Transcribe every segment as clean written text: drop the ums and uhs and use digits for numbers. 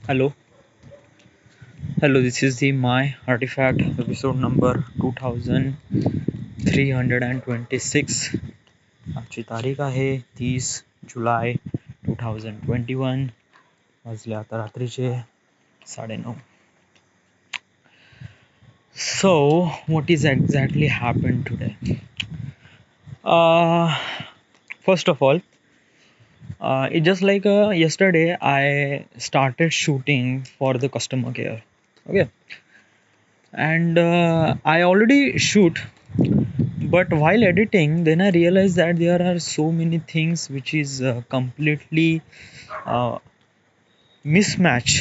Hello, this is the My Artifact episode number 2326. आजची तारीख आहे 30 जुलै 2021. वाजले आता रात्रीचे 9:30. So, what is exactly happened today? Uh, First of all, it just like yesterday I started shooting for the customer care. Okay, and I already shoot, but while editing then I realized that there are so many things which is completely uh, mismatch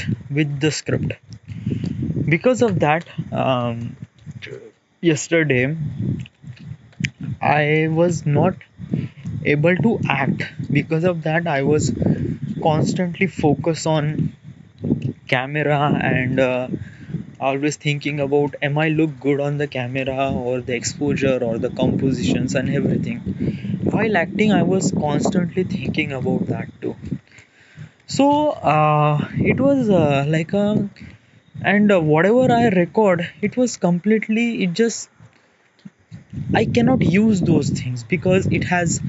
with the script. Because of that, yesterday I was not able to act. Because of that, I was constantly focused on camera and always thinking about am I look good on the camera or the exposure or the compositions and everything. While acting I was constantly thinking about that too. So it was like a and whatever I record it was completely it just I cannot use those things because it has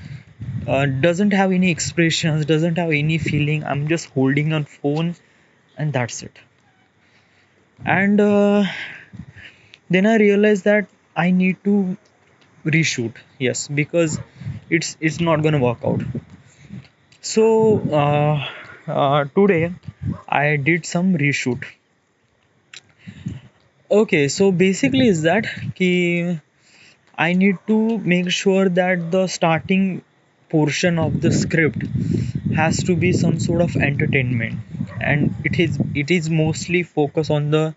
doesn't have any expressions, doesn't have any feeling. I'm just holding a phone and that's it. And then I realized that I need to reshoot. Yes, because it's not gonna work out. So today I did some reshoot. Okay, so basically is that ki I need to make sure that the starting portion of the script has to be some sort of entertainment, and it is mostly focused on the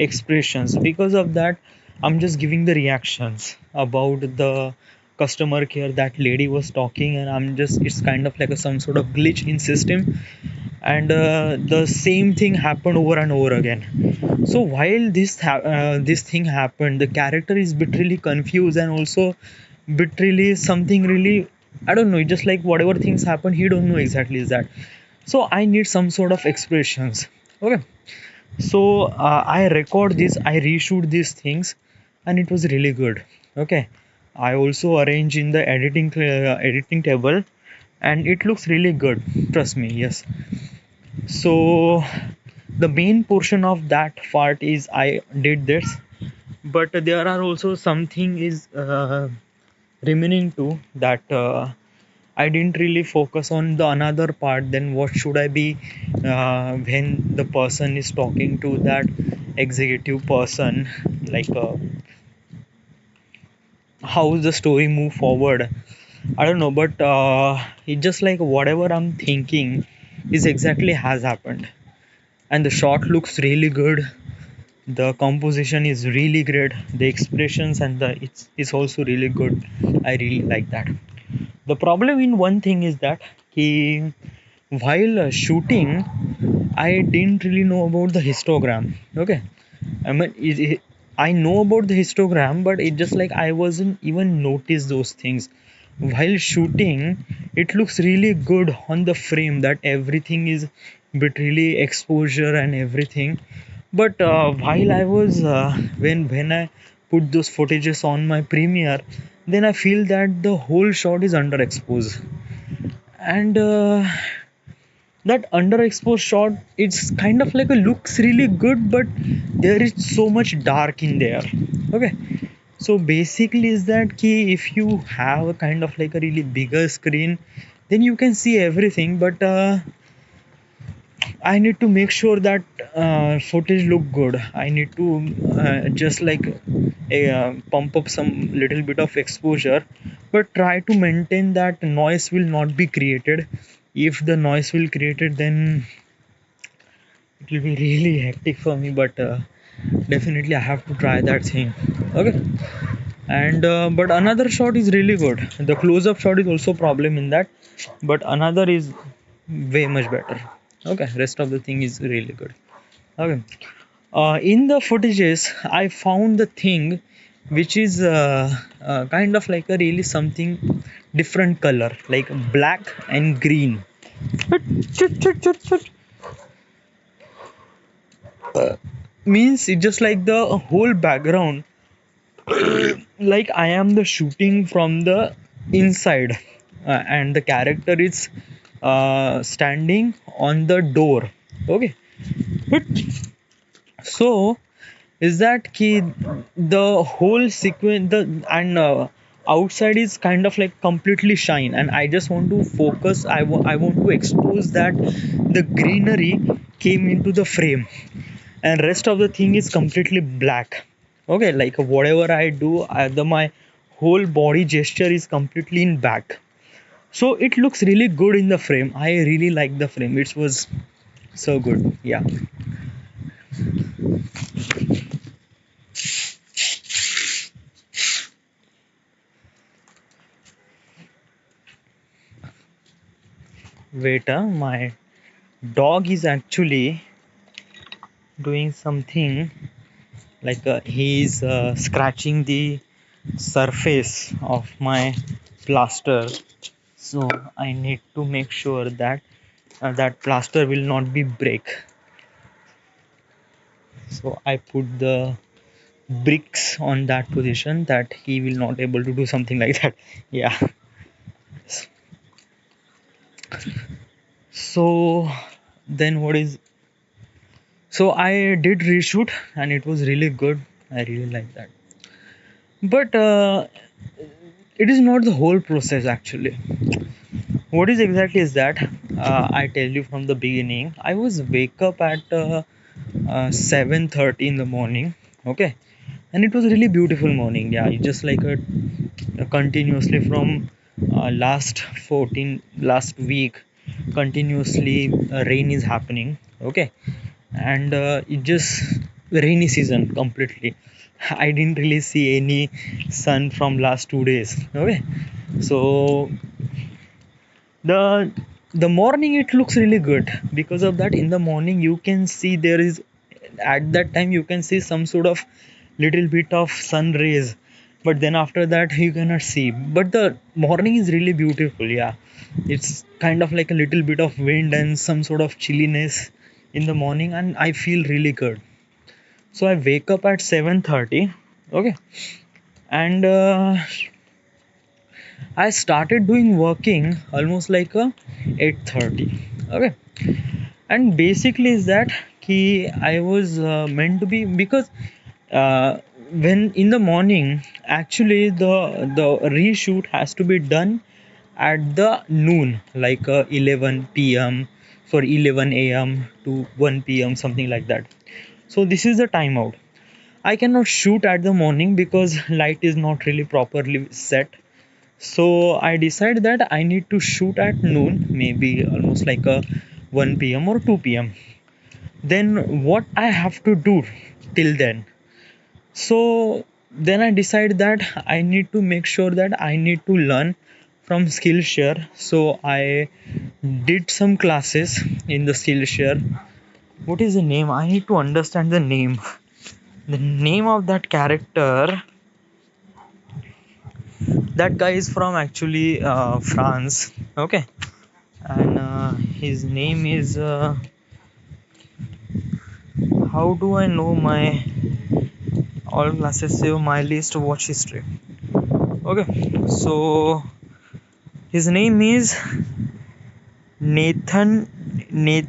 expressions. Because of that I'm just giving the reactions about the customer care that lady was talking, and I'm just it's kind of like some sort of glitch in system, and the same thing happened over and over again. So while this thing happened, the character is bit really confused and also bit really something really I don't know. Just like whatever things happen, he don't know exactly is that. So I need some sort of expressions. Okay. So I record this, I reshoot these things, and it was really good. Okay. I also arrange in the editing table, and it looks really good. Trust me. Yes. So the main portion of that part is I did this, but there are also something is remaining too that I didn't really focus on the another part. Then what should I be when the person is talking to that executive person, like how the story move forward. I don't know, but it's just like whatever I'm thinking is exactly has happened, and the shot looks really good. The composition is really great, the expressions and the it's also really good. I really like that. The problem in one thing is that he while shooting I didn't really know about the histogram. Okay, I mean I know about the histogram, but it just like I wasn't even notice those things while shooting. It looks really good on the frame that everything is bit really exposure and everything. But while I was when I put those footages on my Premiere, then I feel that the whole shot is underexposed, and that underexposed shot it's kind of like a looks really good, but there is so much dark in there. Okay, so basically is that key if you have a kind of like a really bigger screen, then you can see everything, but I need to make sure that footage look good. I need to just like pump up some little bit of exposure, but try to maintain that noise will not be created. If the noise will created, then it will be really hectic for me. But definitely I have to try that thing. Okay, and but another shot is really good. The close-up shot is also problem in that, but another is way much better. Okay, rest of the thing is really good. Okay, in the footages I found the thing which is kind of like a really something different color like black and green. Means it's just like the whole background, like I am the shooting from the inside, and the character is standing on the door. Okay, but so is that key, the whole sequence, the and outside is kind of like completely shine, and I just want to focus, I want to expose that the greenery came into the frame, and rest of the thing is completely black. Okay, like whatever I do, my whole body gesture is completely in back, so it looks really good in the frame. I really like the frame, it was so good. Yeah. Wait, my dog is actually doing something, like he's scratching the surface of my plaster, so I need to make sure that that plaster will not be break. So I put the bricks on that position that he will not able to do something like that. Yeah. So then what is, so I did reshoot and it was really good, I really like that. But it is not the whole process actually. What is exactly is that, I tell you from the beginning, I was wake up at 7:30 in the morning. Okay, and it was a really beautiful morning. Yeah, it just like a continuously from last week, continuously rain is happening. Okay, and it just rainy season completely. I didn't really see any sun from last 2 days. Okay, so the the morning it looks really good. Because of that, in the morning you can see there is, at that time you can see some sort of little bit of sun rays, but then after that you cannot see. But the morning is really beautiful. Yeah, it's kind of like a little bit of wind and some sort of chilliness in the morning, and I feel really good. So I wake up at 7:30. Okay, and I started doing working almost like a 8:30. Okay, and basically is that key, I was meant to be, because uh, when in the morning actually the reshoot has to be done at the noon, like 11 p.m. for 11 a.m. to 1 p.m. something like that. So this is the timeout. I cannot shoot at the morning because light is not really properly set. So I decided that I need to shoot at noon, maybe almost like a 1 p.m. or 2 p.m. Then what I have to do till then? So then I decided that I need to make sure that I need to learn from Skillshare. So I did some classes in the Skillshare. What is the name? I need to understand the name. The name of that character, that guy is from actually France. Okay, and his name is how do I know my all classes save my list watch history. Okay, so his name is Nathan, Nathanil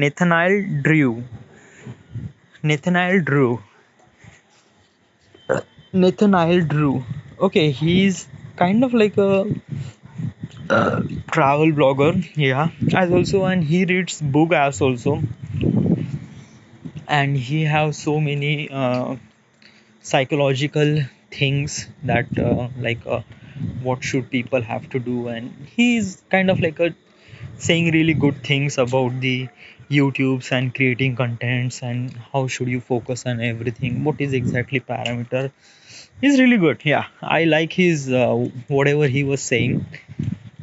Nathaniel Drew. Nathaniel Drew. Okay, he's kind of like a travel blogger. Yeah, as also, and he reads book as also, and he have so many psychological things that what should people have to do, and he's kind of like a saying really good things about the YouTubes and creating contents and how should you focus on everything, what is exactly parameter. He's really good. Yeah, I like his whatever he was saying,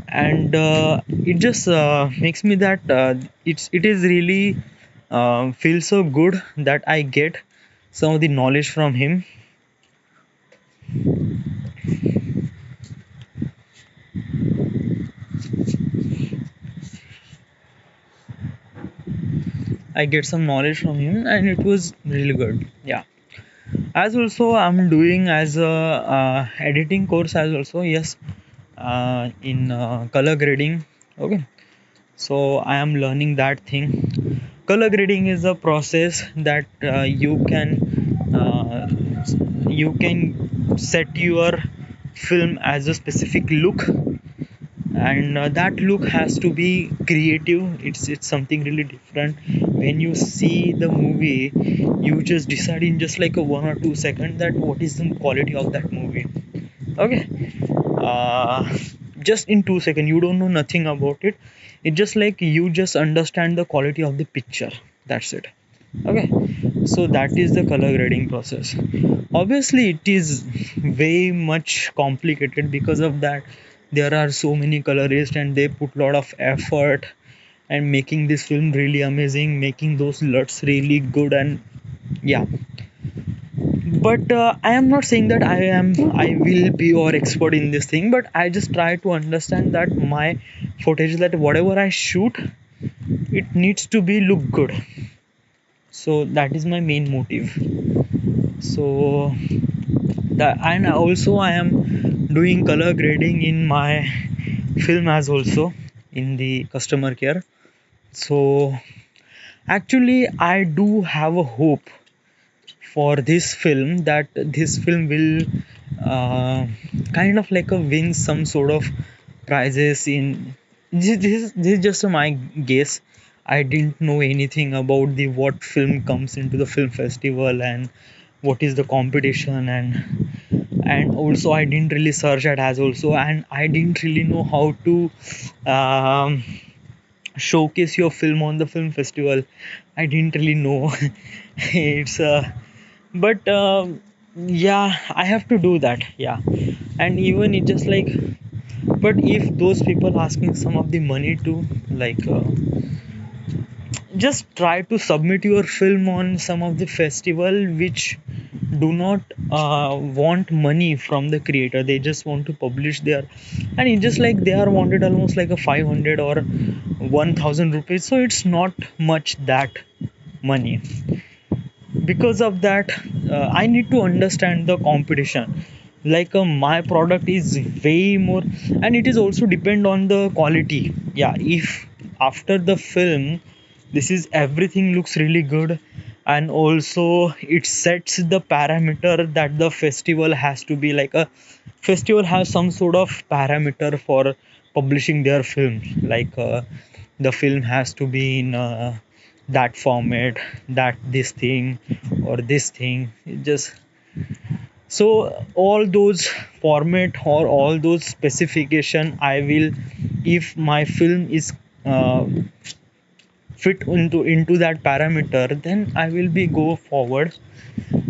and it just makes me that it is really feels so good that I get some of the knowledge from him. I get some knowledge from him, and it was really good. Yeah. As also I'm doing as a editing course as also, yes, in color grading. Okay. So I am learning that thing. Color grading is a process that you can set your film as a specific look, and that look has to be creative. It's something really different. When you see the movie, you just decide in just like a 1 or 2 second that what is the quality of that movie. Okay. uh, just in 2 seconds, you don't know nothing about it. It's just like you just understand the quality of the picture. That's it. Okay. So that is the color grading process. Obviously it is way much complicated. Because of that, there are so many colorists and they put a lot of effort and making this film really amazing, making those LUTs really good. And yeah, but I am not saying that I will be or expert in this thing, but I just try to understand that my footage, that whatever I shoot, it needs to be look good. So that is my main motive. So that, and also I am doing color grading in my film as also, in the customer care. So actually I do have a hope for this film, that this film will kind of like a win some sort of prizes in this is just my guess. I didn't know anything about the what film comes into the film festival and what is the competition, and also I didn't really search it as also, and I didn't really know how to um, showcase your film on the film festival. I didn't really know. It's but yeah, I have to do that. Yeah. And even it just like, but if those people asking some of the money to, like just try to submit your film on some of the festival which do not want money from the creator. They just want to publish their, and it's just like they are wanted almost like a 500 or 1000 rupees, so it's not much that money. Because of that, I need to understand the competition. Like my product is way more, and it is also depend on the quality. Yeah, if after the film this is everything looks really good, and also it sets the parameter that the festival has to be like a festival has some sort of parameter for publishing their film. Like the film has to be in that format, that this thing or this thing. It just, so all those format or all those specification I will, if my film is uh, fit into that parameter, then I will be go forward.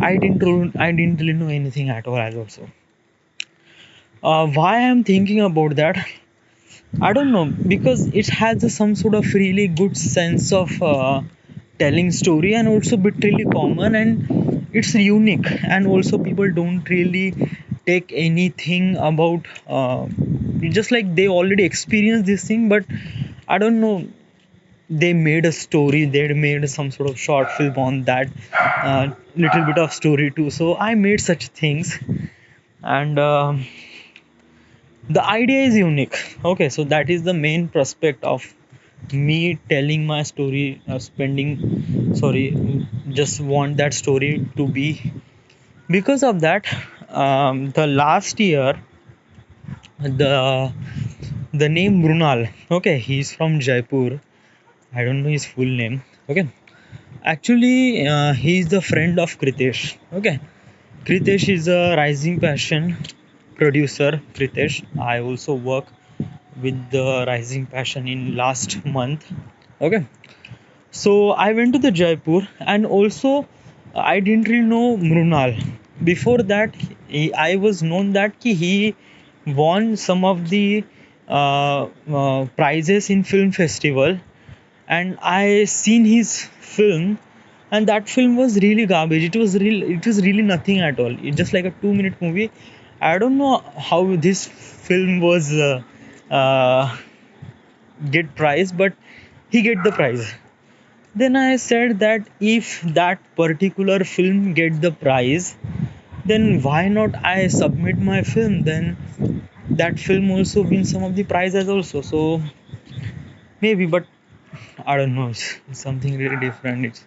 I didn't really know anything at all as also. Why I'm thinking about that, I don't know, because it has some sort of really good sense of telling story, and also bit really common, and it's unique, and also people don't really take anything about just like they already experienced this thing, but I don't know, they made a story, they made some sort of short film on that little bit of story too. So I made such things, and the idea is unique. Okay, so that is the main prospect of me telling my story, spending, sorry, just want that story to be. Because of that, the last year, the the name Brunal, okay, he's from Jaipur. I don't know his full name. Okay, actually he is the friend of Kritesh. Okay, Kritesh is a rising passion producer. Kritesh, I also work with the rising passion in last month. Okay, so I went to the Jaipur, and also I didn't really know Mrunal. Before that, I was known that he won some of the prizes in film festival, and I seen his film, and that film was really garbage. It was really nothing at all. It's just like a 2 minute movie. I don't know how this film was uh, get prize, but he get the prize. Then I said that if that particular film get the prize, then why not I submit my film, then that film also win some of the prizes also. So maybe, but I don't know, it's something really different. It's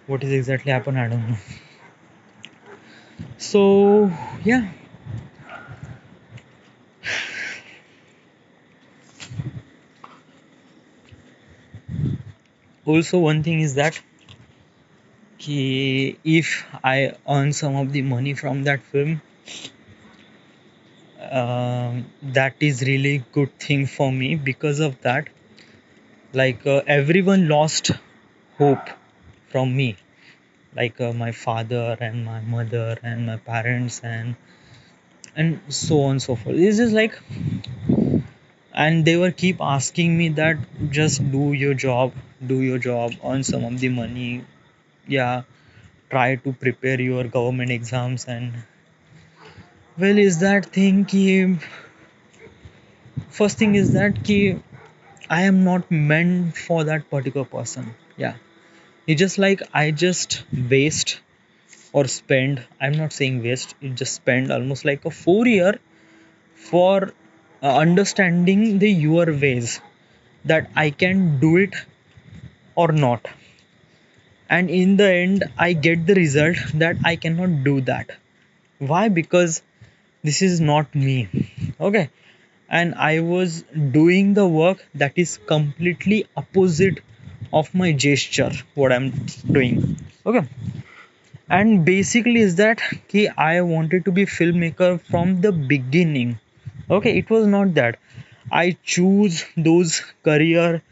what is exactly happened, I don't know. So yeah. Also one thing is that if I earn some of the money from that film, that is really good thing for me. Because of that, like everyone lost hope from me, like my father and my mother and my parents and so on and so forth. This is like, and they were keep asking me that just do your job, earn some of the money, yeah, try to prepare your government exams. And well, is that thing ki, first thing is that ki I am not meant for that particular person. Yeah, it's just like I just waste or spend, I'm not saying waste, it just spend almost like a 4 year for understanding the your ways, that I can do it or not. And in the end I get the result that I cannot do that. Why? Because this is not me. Okay. And I was doing the work that is completely opposite of my gesture, what I'm doing. Okay. And basically is that I wanted to be filmmaker from the beginning. Okay, it was not that I choose those career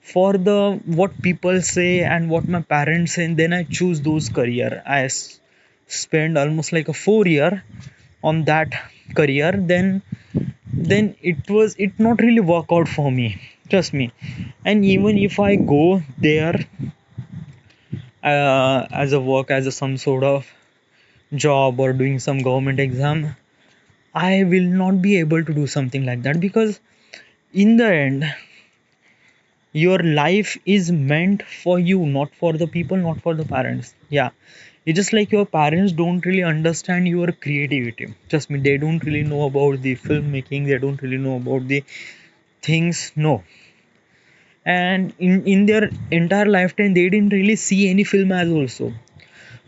for the what people say and what my parents say, and then I choose those career. Spend almost like a 4 year on that career. Then it not really work out for me, trust me. And even if I go there as a work, as a some sort of job or doing some government exam, I will not be able to do something like that. Because in the end your life is meant for you, not for the people, not for the parents. Yeah, it's just like your parents don't really understand your creativity, trust me. They don't really know about the filmmaking, they don't really know about the things, no. And in their entire lifetime they didn't really see any film as also.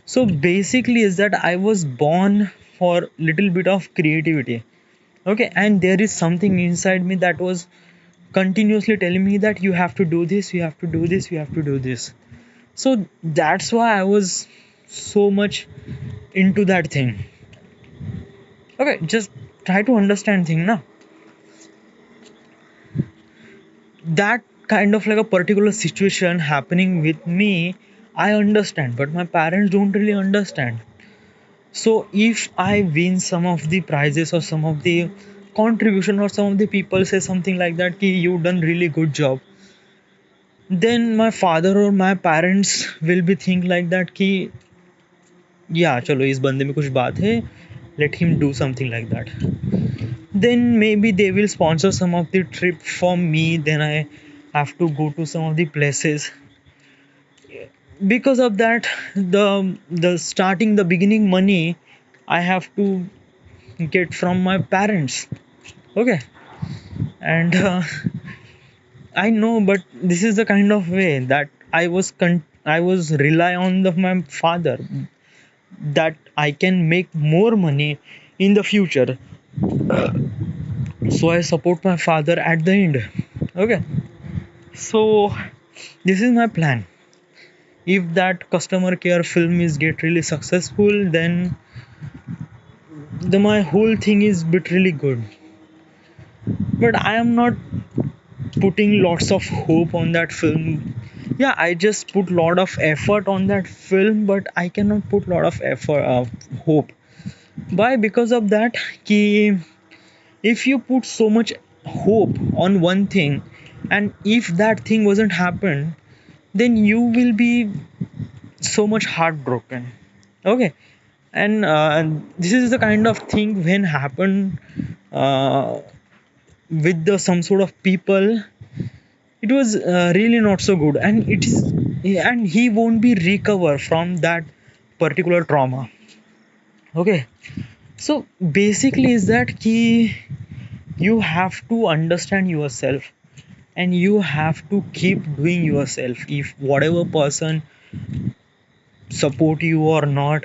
So basically is that I was born for little bit of creativity. Okay, and there is something inside me that was continuously telling me that you have to do this, you have to do this, you have to do this. So that's why I was so much into that thing. Okay, just try to understand thing now. That kind of like a particular situation happening with me, I understand, but my parents don't really understand. So if I win some of the prizes or some of the contribution, or some of the people say something like that ki you done really good job, then my father or my parents will be think like that ki yeah chalo is bande mein kuch baat hai, let him do something like that. Then maybe they will sponsor some of the trip for me, then I have to go to some of the places. Because of that, the starting, the beginning money I have to get from my parents. Okay. And I know, but this is the kind of way that I was rely on my father, that I can make more money in the future. So I support my father at the end. Okay. So this is my plan. If that customer care film is get really successful, then my whole thing is bit really good. But I am not putting lots of hope on that film. Yeah, I just put lot of effort on that film, but I cannot put lot of effort, hope. Why? Because of that ki if you put so much hope on one thing, and if that thing wasn't happen, then you will be so much heartbroken. Okay. And this is the kind of thing when happen uh, with the some sort of people, it was really not so good. And it is and he won't be recover from that particular trauma. Okay, so basically is that key, you have to understand yourself and you have to keep doing yourself. If whatever person support you or not,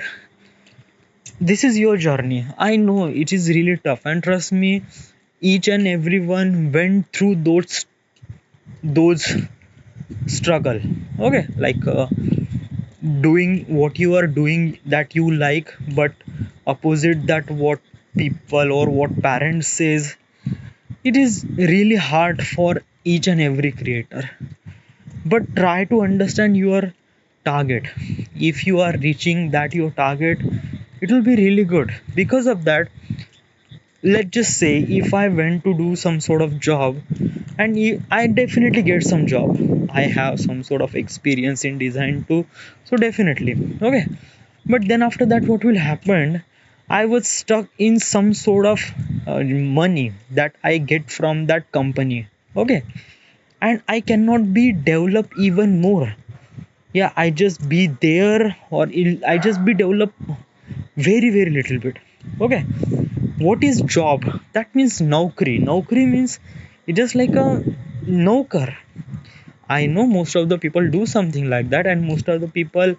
this is your journey. I know it is really tough, and trust me, each and everyone went through those struggle. Okay, like doing what you are doing that you like, but opposite that what people or what parents says, it is really hard for each and every creator. But try to understand your target. If you are reaching that your target, it will be really good. Because of that, let's just say if I went to do some sort of job, and I definitely get some job, I have some sort of experience in design too, so definitely okay. But then after that, what will happen, I was stuck in some sort of money that I get from that company. Okay, and I cannot be developed even more. Yeah, I just be there, or I just be developed very very little bit. Okay, what is job? That means naukri. Naukri means it's just like a noker. I know most of the people do something like that, and most of the people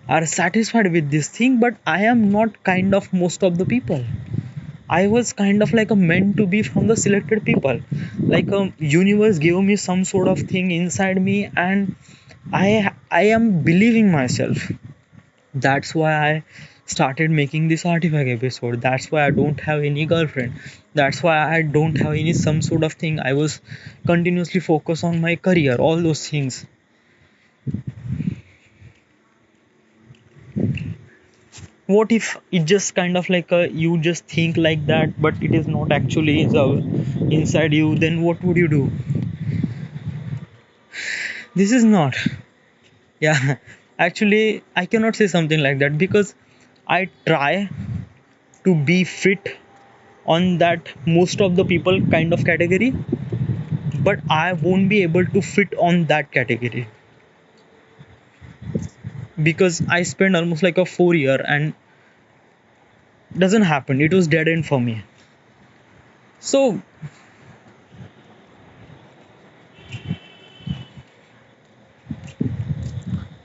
are satisfied with this thing, but I am not kind of most of the people. I was kind of like a meant to be from the selected people. Like a universe gave me some sort of thing inside me, and I am believing myself. That's why I started making this artifact episode. That's why I don't have any girlfriend. That's why I don't have any some sort of thing. I was continuously focused on my career, all those things. What if it just kind of like you just think like that, but it is not actually inside you? Then what would you do? This is not. Yeah, actually, I cannot say something like that because I try to be fit on that most of the people kind of category, but I won't be able to fit on that category because I spent almost like a 4 year and doesn't happen. It was dead end for me. So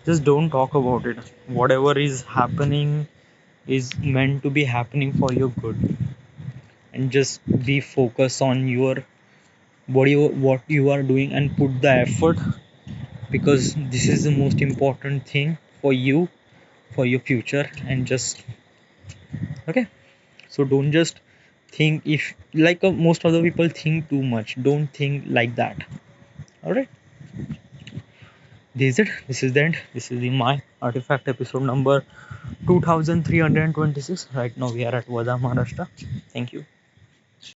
just don't talk about it. Whatever is happening is meant to be happening for your good, and just be focused on your what you are doing and put the effort, because this is the most important thing for you, for your future. And just okay, so don't just think, if like most other people think too much, don't think like that. All right, this is it. This is the end. This is the my artifact episode number 2326. Right now we are at Wada, Maharashtra. Thank you.